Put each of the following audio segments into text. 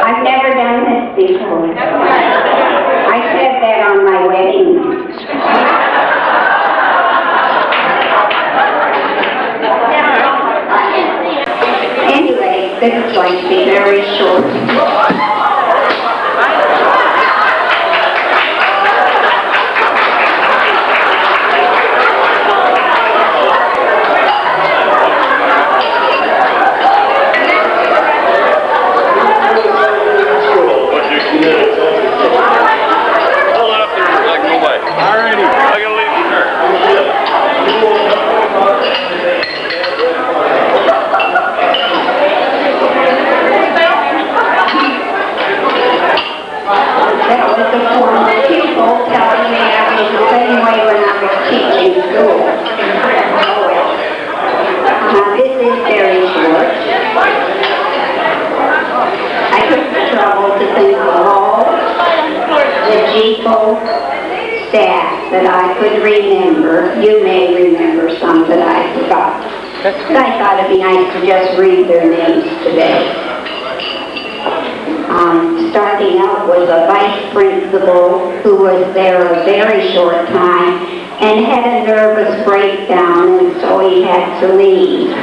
I've never done this before. I said that on my wedding. Anyway, this is going to be very short. Staff that I could remember. You may remember some that I forgot. But I thought it'd be nice to just read their names today. Starting out was a vice principal who was there a very short time and had a nervous breakdown, and so he had to leave.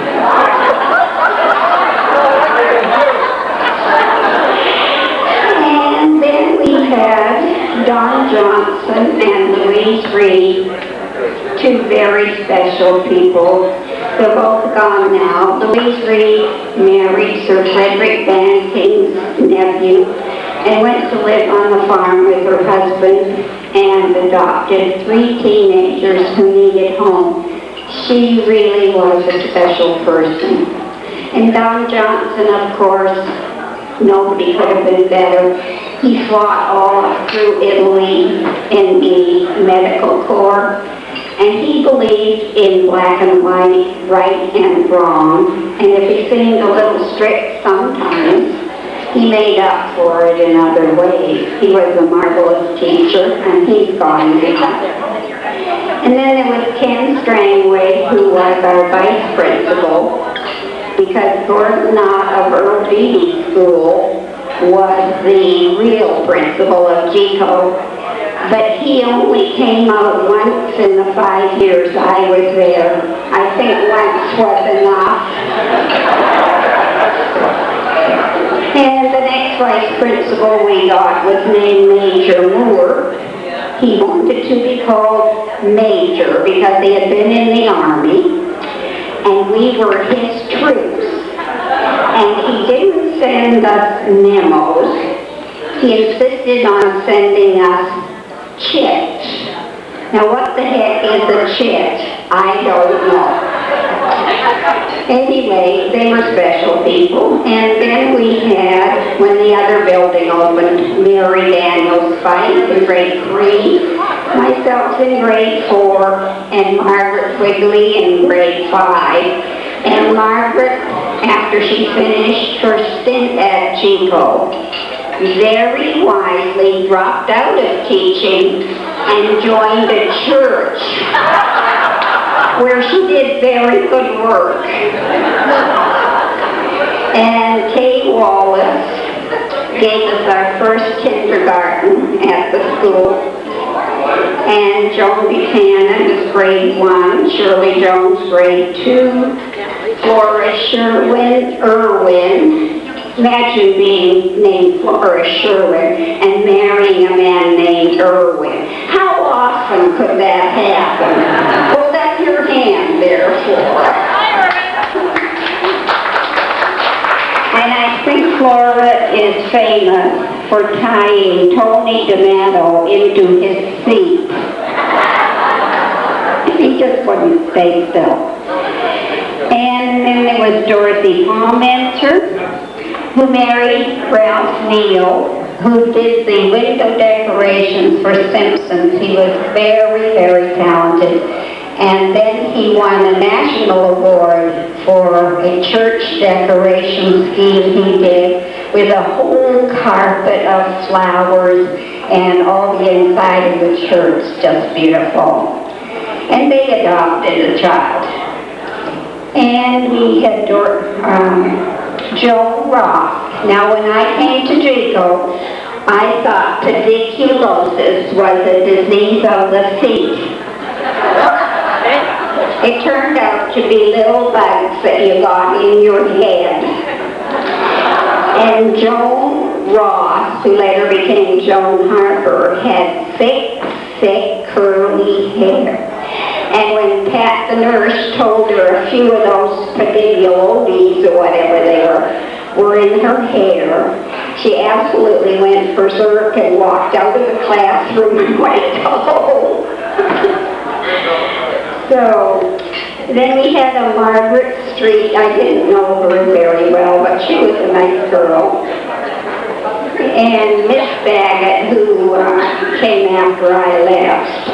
And then we had Don Johnson and Louise Reed, two very special people. They're both gone now. Louise Reed married Sir Frederick Banking's nephew and went to live on the farm with her husband and adopted 3 teenagers who needed home. She really was a special person. And Don Johnson, of course, nobody could have been better. He fought all through Italy in the medical corps, and he believed in black and white, right and wrong, and if he seemed a little strict sometimes, he made up for it in other ways. He was a marvelous teacher, and he's gone now. And then there was Ken Strangway, who was our vice principal, because Gordon Knott of Earl Beatty School was the real principal of Geco, but he only came out once in the 5 years I was there. I think once was enough. And the next vice principal we got was named Major Moore. He wanted to be called Major because he had been in the Army, and we were his troops. And he didn't send us memos. He insisted on sending us chits. Now what the heck is a chit? I don't know. Anyway, they were special people. And then we had, when the other building opened, Mary Daniels Fife in grade 3, myself in grade 4, and Margaret Quigley in grade 5. And Margaret, after she finished her stint at Geco, very wisely dropped out of teaching and joined a church where she did very good work. And Kay Wallace gave us our first kindergarten at the school. And Joan Buchanan was grade 1, Shirley Jones grade 2, Flora Sherwin Irwin. Imagine being named Flora Sherwin and marrying a man named Irwin. How often could that happen? Hold up your hand there, Flora. And I think Flora is famous for tying Tony D'Amato into his seat. He just wouldn't stay still. And then there was Dorothy Palmenter, who married Ralph Neal, who did the window decorations for Simpsons. He was very, very talented. And then he won a national award for a church decoration scheme he did with a whole carpet of flowers and all the inside of the church, just beautiful. and they adopted a child. And we had Joe Ross. Now, when I came to Geco, I thought pediculosis was a disease of the feet. It turned out to be little bugs that you got in your head. And Joan Ross, who later became Joan Harper, had thick, curly hair. And when Pat the nurse told her a few of those pediculosis or whatever they were in her hair, she absolutely went berserk and walked out of the classroom and went home. So then we had a Margaret Street. I didn't know her very well, but she was a nice girl. And Miss Baggett, who came after I left.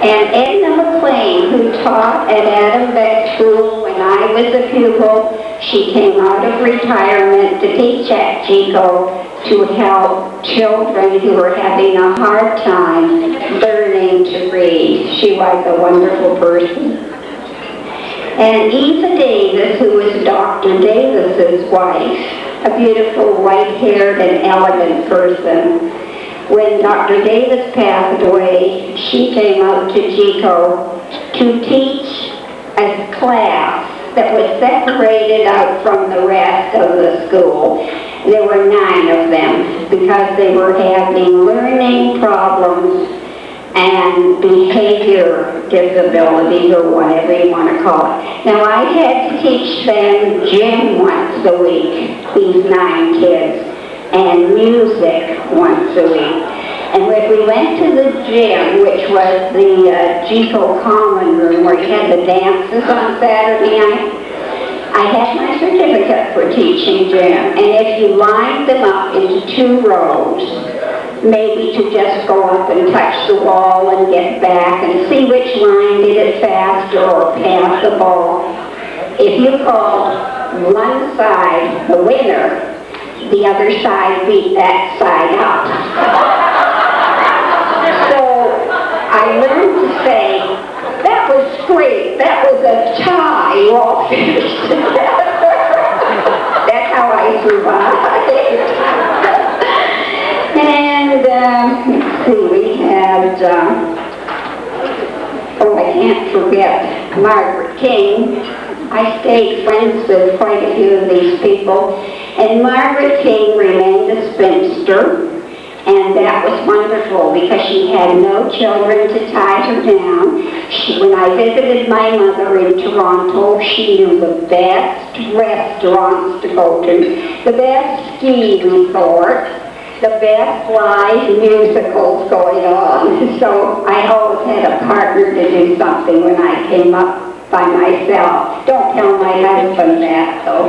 And Edna McLean, who taught at Adam Beck School when I was a pupil. She came out of retirement to teach at Geco to help children who were having a hard time learning to read. She was a wonderful person. And Eva Davis, who was Dr. Davis's wife, a beautiful white-haired and elegant person. When Dr. Davis passed away, she came out to Geco to teach a class that was separated out from the rest of the school. There were 9 of them because they were having learning problems and behavior disabilities, or whatever you want to call it. Now, I had to teach them gym once a week, these 9 kids, and music once a week. And when we went to the gym, which was the Geco Common Room, where you had the dances on Saturday night, I had my certificate for teaching gym. And if you lined them up into 2 rows, maybe to just go up and touch the wall and get back and see which line did it faster or pass the ball. If you called one side the winner, the other side beat that side up. So I learned to say, that was great, that was a tie, you all finished together. That's how I survived. And let's see, we had, I can't forget Margaret King. I stayed friends with quite a few of these people. And Margaret King remained a spinster, and that was wonderful because she had no children to tie her down. When I visited my mother in Toronto, she knew the best restaurants to go to, the best ski resorts, the best live musicals going on. So I always had a partner to do something when I came up by myself. Don't tell my husband that, though.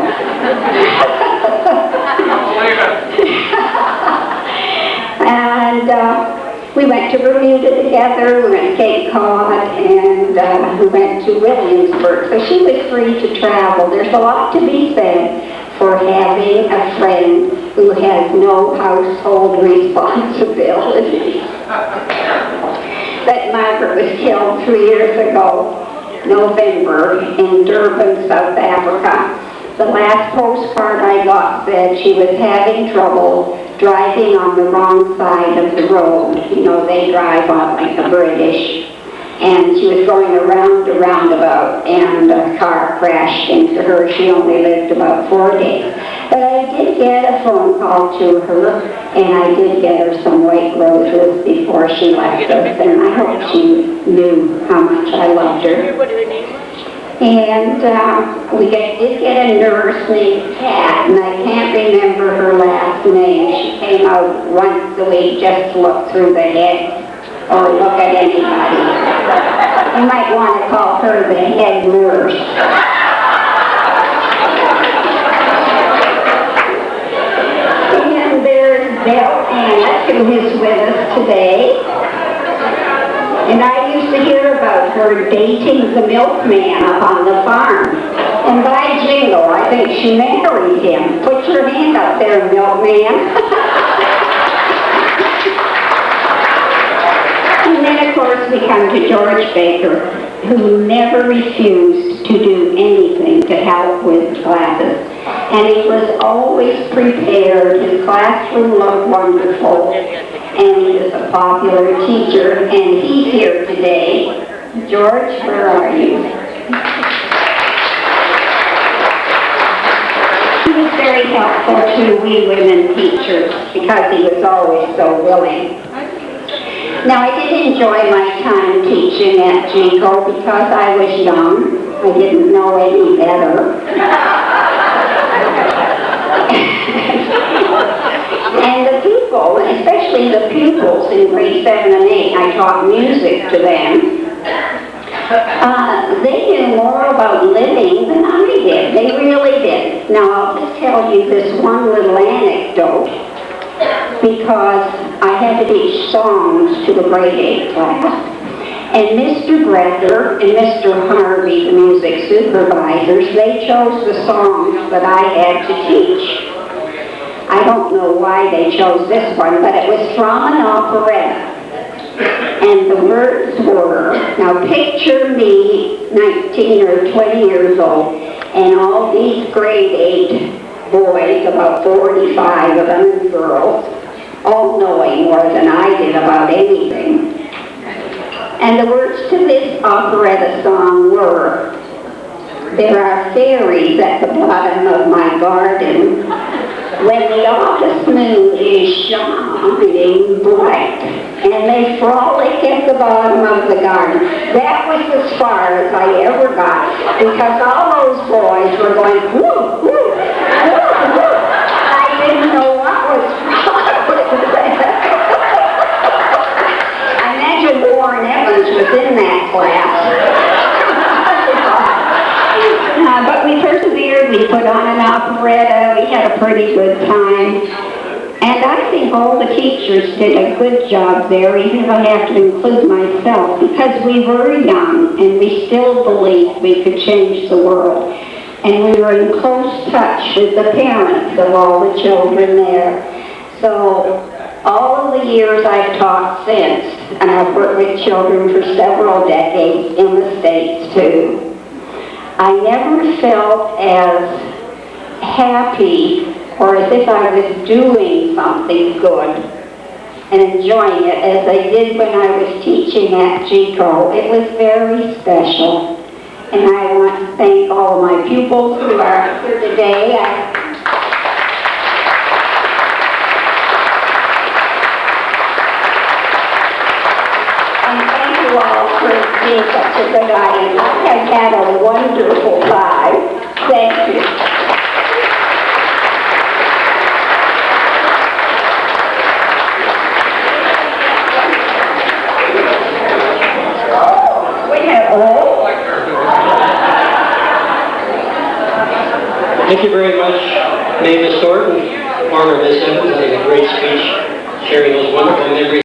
And we went to Bermuda together, we went to Cape Cod, and we went to Williamsburg. So she was free to travel. There's a lot to be said for having a friend who has no household responsibility. But Margaret was killed 3 years ago, November, in Durban, South Africa. The last postcard I got said she was having trouble driving on the wrong side of the road. You know, they drive on like the British. And she was going around a roundabout, and a car crashed into her. She only lived about 4 days. But I did get a phone call to her, and I did get her some white roses before she left us, and I hope she knew how much I loved her. And we did get a nurse named Pat, and I can't remember her last name. She came out once a week just to look through the head or look at anybody. You might want to call her the head nurse. And there's Belle Annette, who is with us today. And I used to hear about her dating the milkman up on the farm. And by jingo, I think she married him. Put your hand up there, milkman. And then, of course, we come to George Baker, who never refused to do anything to help with classes. And he was always prepared. His classroom looked wonderful. And he was a popular teacher. And he's here today. George, where are you? He was very helpful to we women teachers because he was always so willing. Now, I did enjoy my time teaching at Geco because I was young. I didn't know any better. And the people, especially the pupils in grade 7 and 8, I taught music to them. They knew more about living than I did. They really did. Now, I'll just tell you this one little anecdote, because I had to teach songs to the grade 8 class. And Mr. Brecker and Mr. Harvey, the music supervisors, they chose the songs that I had to teach. I don't know why they chose this one, but it was from an operetta. And the words were, now picture me 19 or 20 years old, and all these grade 8 boys, about 45 of them and girls, all knowing more than I did about anything. And the words to this operetta song were, there are fairies at the bottom of my garden when the August moon is shining bright, and they frolic at the bottom of the garden. That was as far as I ever got, because all those boys were going, whoo, whoo, whoo, whoo. I didn't know what was wrong with that. I imagine Warren Evans was in that class. But we persevered, we put on an operetta, we had a pretty good time. And I think all the teachers did a good job there, even if I have to include myself, because we were young and we still believed we could change the world. And we were in close touch with the parents of all the children there. So all of the years I've taught since, and I've worked with children for several decades in the States too, I never felt as happy or as if I was doing something good and enjoying it as I did when I was teaching at Geco. It was very special. And I want to thank all of my pupils who are here today. And thank you all for being such a good audience. I've had a wonderful time. Thank you. Thank you very much, Mavis Thornton, former Miss Evans. I think a great speech, sharing those wonderful memories.